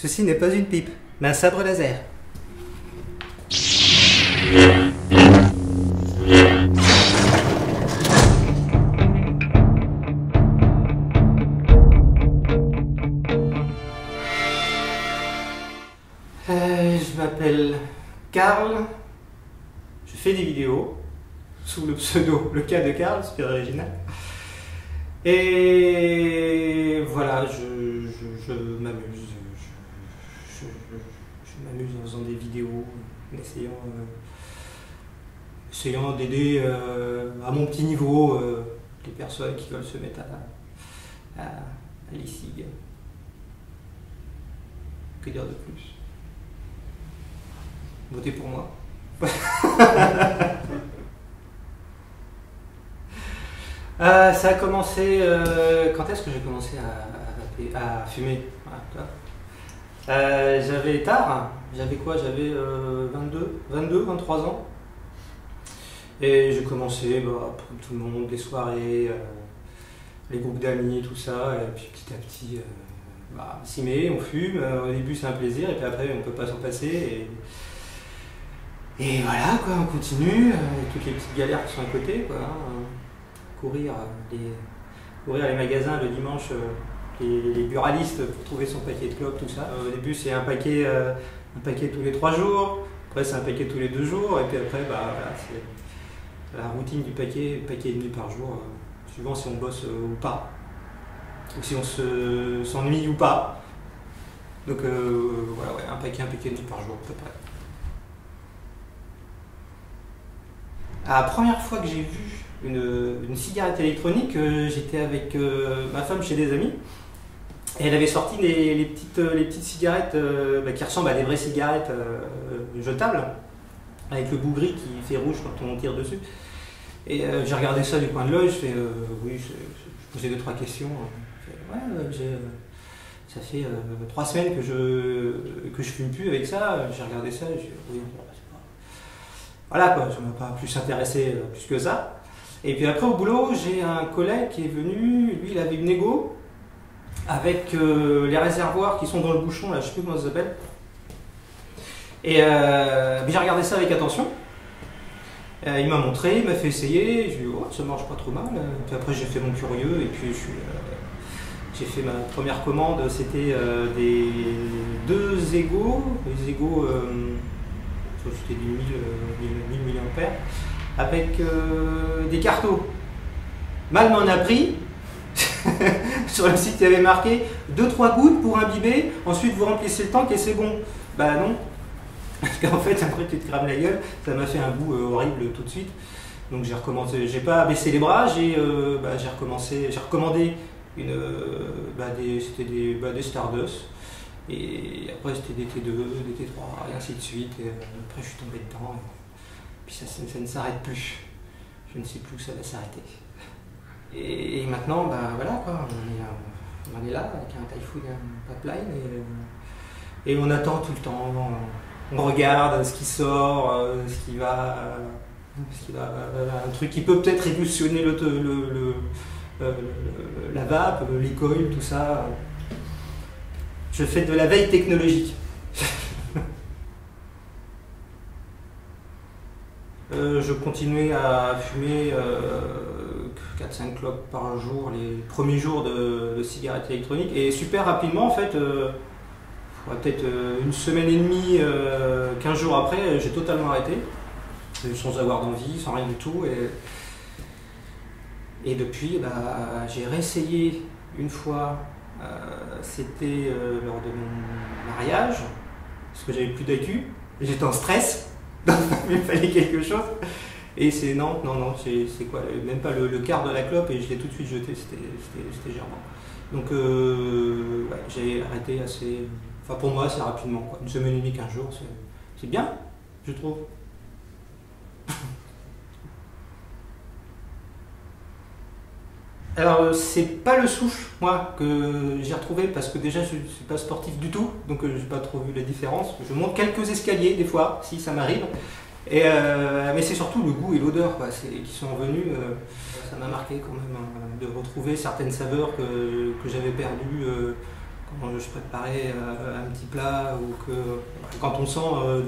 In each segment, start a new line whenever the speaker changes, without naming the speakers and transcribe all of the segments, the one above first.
Ceci n'est pas une pipe, mais un sabre laser. Je m'appelle Karl, je fais des vidéos sous le pseudo Le Cas de Karl, c'est original. Et voilà, je m'amuse. Je m'amuse en faisant des vidéos, en essayant d'aider à mon petit niveau les personnes qui veulent se mettre à l'e-cig. Que dire de plus? Votez pour moi. Ça a commencé... quand est-ce que j'ai commencé à fumer? J'avais tard, j'avais quoi? J'avais 22, 23 ans. Et j'ai commencé, comme tout le monde, des soirées, les groupes d'amis, tout ça. Et puis petit à petit, on s'y met, on fume. Au début c'est un plaisir et puis après on peut pas s'en passer. Et voilà, quoi, on continue, avec toutes les petites galères qui sont à côté, quoi, hein. Courir les magasins le dimanche, les buralistes pour trouver son paquet de clopes, tout ça. Au début c'est un paquet tous les 3 jours, après c'est un paquet tous les 2 jours, et puis après voilà, c'est la routine du paquet et demi par jour, suivant si on bosse ou pas, ou si on s'ennuie ou pas. Donc voilà, ouais, un paquet et demi par jour à peu près. La première fois que j'ai vu une cigarette électronique, j'étais avec ma femme chez des amis et elle avait sorti les petites cigarettes qui ressemblent à des vraies cigarettes jetables avec le bout gris qui fait rouge quand on tire dessus. Et j'ai regardé ça du coin de l'œil, je fais oui, je posais 2-3 questions. Ça fait 3 semaines que je fume plus avec ça. J'ai regardé ça, j'ai dit oui. Voilà quoi, ça ne m'a pas plus intéressé plus que ça. Et puis après au boulot, j'ai un collègue qui est venu, lui il avait une égo avec les réservoirs qui sont dans le bouchon, là, je ne sais plus comment ça s'appelle. Et j'ai regardé ça avec attention. Il m'a montré, il m'a fait essayer, j'ai dit oh ça marche pas trop mal. Puis après j'ai fait mon curieux et puis j'ai fait ma première commande, c'était des 2 égos, les égos c'était du 1000 mAh, avec des cartos. Mal m'en a pris. Sur le site il y avait marqué 2-3 gouttes pour imbiber, ensuite vous remplissez le tank et c'est bon. Bah non, parce qu'en fait après tu te crames la gueule, ça m'a fait un goût horrible tout de suite. Donc j'ai recommencé, j'ai pas baissé les bras, j'ai recommandé c'était des Stardust. Et après c'était des T2, des T3, et ainsi de suite. Et après je suis tombé dedans. Et puis ça ne s'arrête plus. Je ne sais plus où ça va s'arrêter. Et maintenant, voilà quoi, on est là avec un Typhoon pipeline et on attend tout le temps. On regarde ce qui sort, ce qui va, un truc qui peut peut-être révolutionner la vape, les coils, tout ça. Je fais de la veille technologique. Je continuais à fumer 4-5 clopes par jour les premiers jours de cigarettes électroniques et super rapidement en fait, peut-être 1 semaine et demie, 15 jours après, j'ai totalement arrêté, sans avoir d'envie, sans rien du tout. Et depuis, j'ai réessayé une fois. C'était lors de mon mariage, parce que j'avais plus d'accu, j'étais en stress, donc il me fallait quelque chose. Et c'est non, c'est quoi, même pas le quart de la clope et je l'ai tout de suite jeté, c'était gerbant. Donc ouais, j'ai arrêté assez, enfin pour moi assez rapidement, quoi. 1 semaine et demie, 15 jours, c'est bien, je trouve. Alors c'est pas le souffle moi que j'ai retrouvé parce que déjà je suis pas sportif du tout, donc j'ai pas trop vu la différence. Je monte quelques escaliers des fois, si ça m'arrive, mais c'est surtout le goût et l'odeur qui sont venus. Ça m'a marqué quand même de retrouver certaines saveurs que j'avais perdues quand je préparais un petit plat ou que quand on sent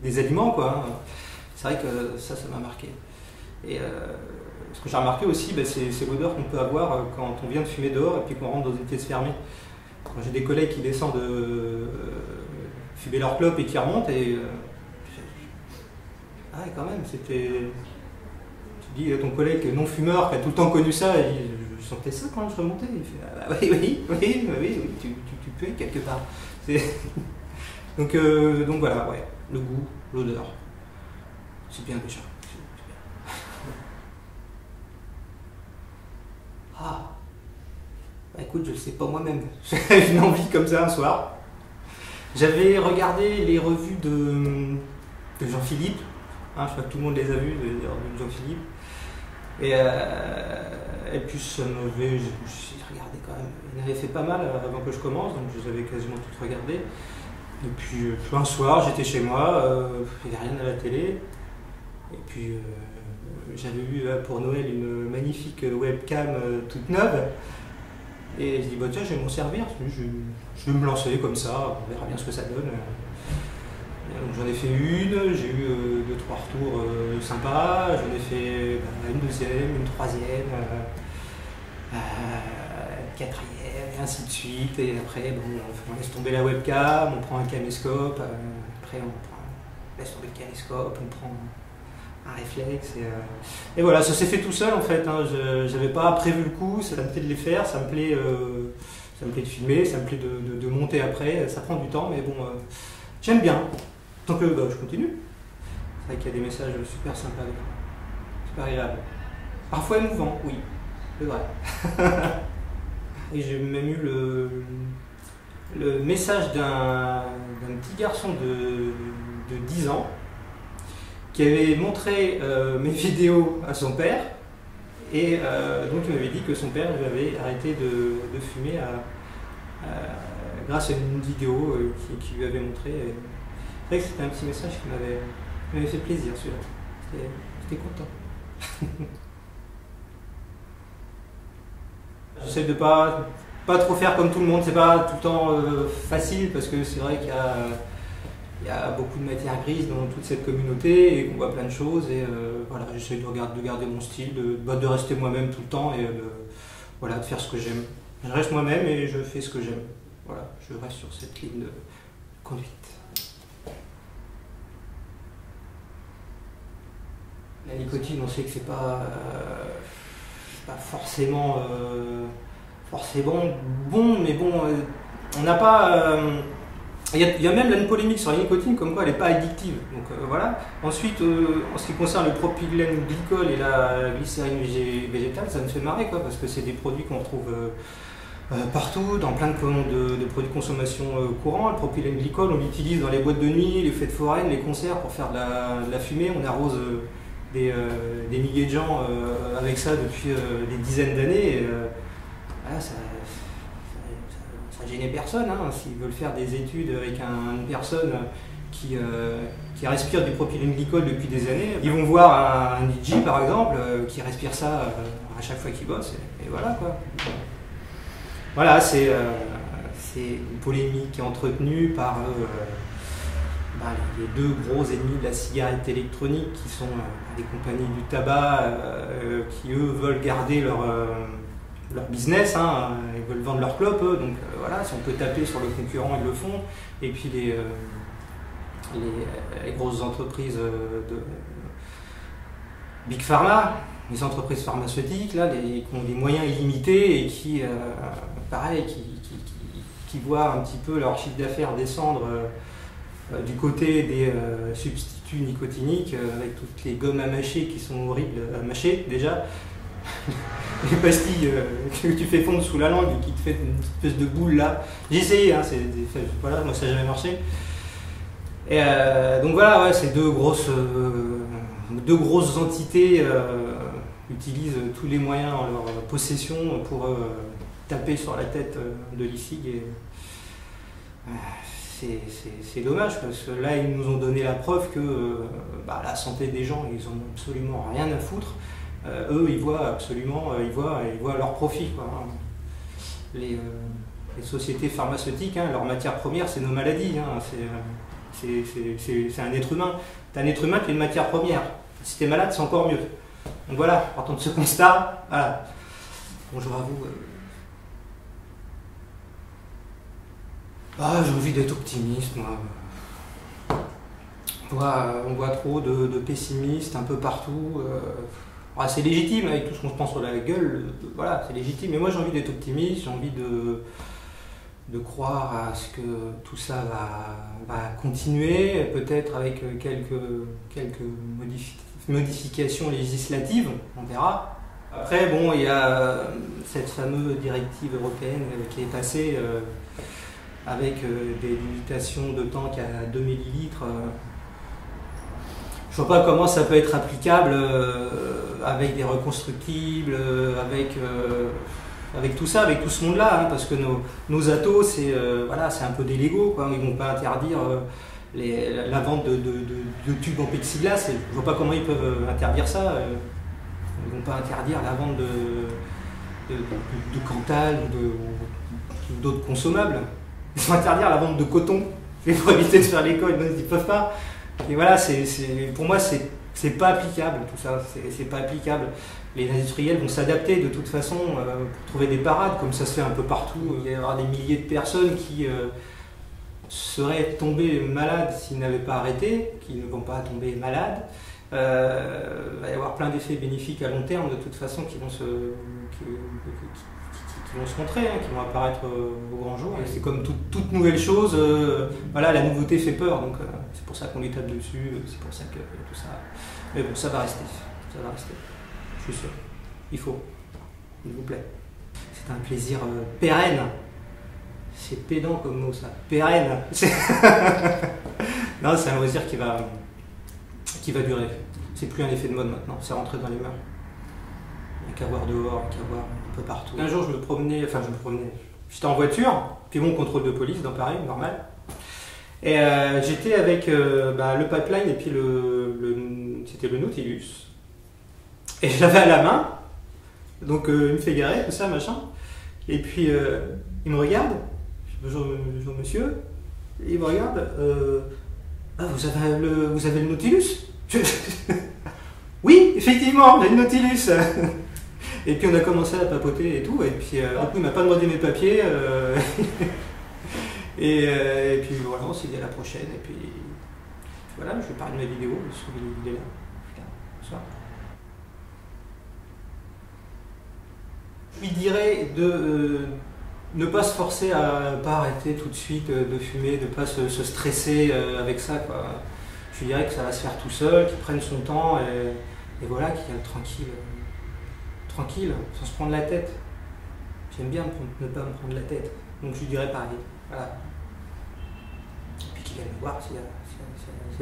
des aliments, quoi. Hein. C'est vrai que ça m'a marqué. Et ce que j'ai remarqué aussi, c'est l'odeur qu'on peut avoir quand on vient de fumer dehors et puis qu'on rentre dans une pièce fermée. Quand j'ai des collègues qui descendent fumer leur clope et qui remontent, et ah ouais, quand même, c'était. Tu dis à ton collègue non fumeur qui a tout le temps connu ça, et je sentais ça quand je remontais. Il fait ah bah oui, tu peux quelque part. Donc voilà, ouais, le goût, l'odeur, c'est bien déjà. Ah, bah écoute, je sais pas moi-même. J'ai une envie comme ça un soir. J'avais regardé les revues de Jean-Philippe. Hein, je crois que tout le monde les a vues, les revues de Jean-Philippe. Et puis j'ai regardé quand même. Il en avait fait pas mal avant que je commence, donc je les avais quasiment toutes regardées. Et puis un soir, j'étais chez moi, il n'y avait rien à la télé. Et puis j'avais eu pour Noël une magnifique webcam toute neuve. Et je dis, bah tiens, je vais m'en servir, je vais me lancer comme ça, on verra bien ce que ça donne. J'en ai fait une, j'ai eu 2-3 retours sympas, j'en ai fait une deuxième, une troisième, quatrième, et ainsi de suite. Et après, bon, on laisse tomber la webcam, on prend un caméscope, après on laisse tomber le caméscope, on prend un réflexe. Et voilà, ça s'est fait tout seul en fait. Hein. Je n'avais pas prévu le coup, ça me plaît de les faire, ça me plaît de filmer, ça me plaît de monter après. Ça prend du temps, mais bon, j'aime bien. Donc je continue. C'est vrai qu'il y a des messages super sympas, super agréables. Parfois émouvants, oui, c'est vrai. Et j'ai même eu le message d'un petit garçon de 10 ans qui avait montré mes vidéos à son père, et donc il m'avait dit que son père lui avait arrêté de fumer grâce à une vidéo qui lui avait montré. C'est vrai que c'était un petit message qui m'avait fait plaisir, celui-là. J'étais content. J'essaie de pas trop faire comme tout le monde, c'est pas tout le temps facile, parce que c'est vrai qu'il y a beaucoup de matière grise dans toute cette communauté et qu'on voit plein de choses, et voilà, j'essaie de garder mon style, de rester moi-même tout le temps, et voilà, de faire ce que j'aime. Je reste moi-même et je fais ce que j'aime. Voilà, je reste sur cette ligne de conduite. La nicotine, on sait que c'est pas forcément bon, mais bon, on n'a pas. Il y a même une polémique sur la nicotine, comme quoi elle n'est pas addictive. Donc voilà. Ensuite, en ce qui concerne le propylène glycol et la glycérine végétale, ça me fait marrer, quoi, parce que c'est des produits qu'on retrouve partout, dans plein de produits de consommation courants. Le propylène glycol, on l'utilise dans les boîtes de nuit, les fêtes foraines, les concerts pour faire de la fumée. On arrose des milliers de gens avec ça depuis des dizaines d'années. Voilà, ça gênait personne. Hein. S'ils veulent faire des études avec une personne qui respire du propylène glycol depuis des années, ils vont voir un DJ par exemple qui respire ça à chaque fois qu'il bosse, et voilà quoi. Voilà, c'est une polémique qui est entretenue par les deux gros ennemis de la cigarette électronique, qui sont des compagnies du tabac qui eux veulent garder leur business, hein, ils veulent vendre leurs clopes, eux, donc voilà, si on peut taper sur le concurrent, ils le font. Et puis les grosses entreprises de Big Pharma, les entreprises pharmaceutiques, là, qui ont des moyens illimités et qui voient un petit peu leur chiffre d'affaires descendre du côté des substituts nicotiniques, avec toutes les gommes à mâcher qui sont horribles à mâcher déjà. Les pastilles que tu fais fondre sous la langue et qui te fait une espèce de boule là. J'ai essayé, hein, voilà, moi ça n'a jamais marché. Et donc voilà, ouais, ces deux grosses entités utilisent tous les moyens en leur possession pour taper sur la tête de l'ICIG. Et c'est dommage, parce que là ils nous ont donné la preuve que la santé des gens, ils ont absolument rien à foutre. Eux, ils voient absolument, ils voient leur profit, quoi. les sociétés pharmaceutiques, hein, leur matière première, c'est nos maladies. Hein, c'est un être humain. T'es un être humain qui est une matière première. Si t'es malade, c'est encore mieux. Donc voilà, partant de ce constat, voilà. Bonjour à vous. Ah, j'ai envie d'être optimiste, moi. On voit trop de pessimistes un peu partout. C'est légitime, avec tout ce qu'on se prend sur la gueule, voilà, c'est légitime. Mais moi, j'ai envie d'être optimiste, j'ai envie de croire à ce que tout ça va continuer, peut-être avec quelques modifications législatives, on verra. Après, bon, il y a cette fameuse directive européenne qui est passée avec des limitations de temps qu'à 2 millilitres. Je vois pas comment ça peut être applicable avec des reconstructibles, avec tout ça, avec tout ce monde-là, hein, parce que nos atos, c'est un peu des Lego, quoi. Ils vont pas interdire la vente de tubes en plexiglas. Je vois pas comment ils peuvent interdire ça. Ils vont pas interdire la vente de Cantal ou d'autres consommables. Ils vont interdire la vente de coton. Pour éviter de faire l'école, ils ne peuvent pas. Et voilà, pour moi, c'est pas applicable tout ça, c'est pas applicable. Les industriels vont s'adapter de toute façon pour trouver des parades, comme ça se fait un peu partout. Il va y avoir des milliers de personnes qui seraient tombées malades s'ils n'avaient pas arrêté, qui ne vont pas tomber malades. Il va y avoir plein d'effets bénéfiques à long terme de toute façon qui vont se montrer, hein, qui vont apparaître au grand jour. Et c'est comme toute nouvelle chose, voilà, la nouveauté fait peur, donc c'est pour ça qu'on lui tape dessus, c'est pour ça que tout ça. Mais bon, ça va rester, je suis sûr. Il faut, s'il vous plaît. C'est un plaisir pérenne. C'est pédant comme mot ça, pérenne. Non, c'est un loisir qui va durer. C'est plus un effet de mode maintenant, c'est rentré dans les mœurs. Il n'y a qu'à voir dehors, il n'y a qu'à voir un peu partout. Un jour, j'étais en voiture, puis bon, contrôle de police dans Paris, normal. Et j'étais avec le pipeline et puis c'était le Nautilus. Et je l'avais à la main, donc il me fait garer, tout ça, machin. Et puis il me regarde, je dis bonjour monsieur, et il me regarde, vous avez le Nautilus? Oui, effectivement, j'ai le Nautilus. Et puis on a commencé à papoter et tout, et puis il m'a pas demandé mes papiers, et puis voilà, on s'est dit à la prochaine, et puis voilà, je vais parler de ma vidéo, il est là. Bonsoir. Je lui dirais de ne pas se forcer à pas arrêter tout de suite de fumer, de ne pas se stresser avec ça, quoi. Je lui dirais que ça va se faire tout seul, qu'il prenne son temps, et voilà, qu'il y a tranquille, sans se prendre la tête. J'aime bien ne pas me prendre la tête, donc je lui dirais pareil. Voilà. Et puis qu'il vienne me voir s'il y a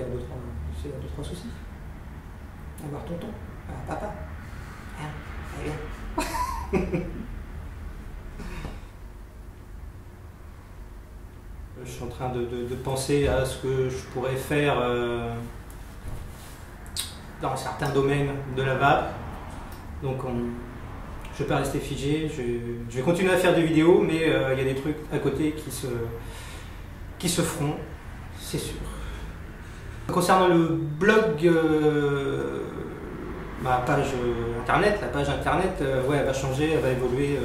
deux, trois soucis. Viens voir tonton. Voilà, papa. Viens. Je suis en train de penser à ce que je pourrais faire dans certains domaines de la vape. Donc je ne vais pas rester figé, je vais continuer à faire des vidéos, mais il y a des trucs à côté qui se feront, c'est sûr. Concernant le blog, ma page internet, elle va changer, elle va évoluer,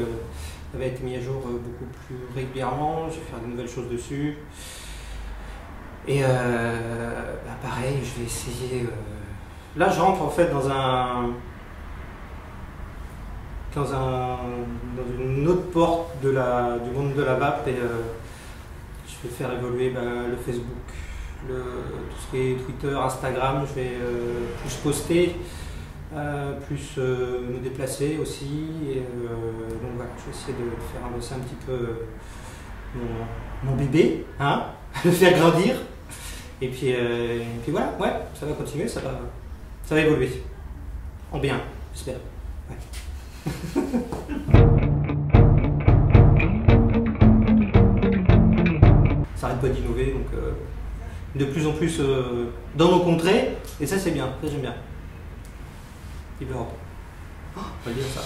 elle va être mise à jour beaucoup plus régulièrement, je vais faire de nouvelles choses dessus. Et pareil, je vais essayer... Là je rentre en fait dans une autre porte du monde de la vape, et je vais faire évoluer le Facebook, tout ce qui est Twitter, Instagram. Je vais plus poster, plus me déplacer aussi, et donc voilà, je vais essayer de faire avancer un petit peu mon bébé, hein, le faire grandir, et puis voilà, ouais, ça va continuer, ça va évoluer en bien, j'espère. Ouais. Ça arrête pas d'innover, donc de plus en plus dans nos contrées, et ça c'est bien, ça j'aime bien. Vive l'Europe. On va dire ça.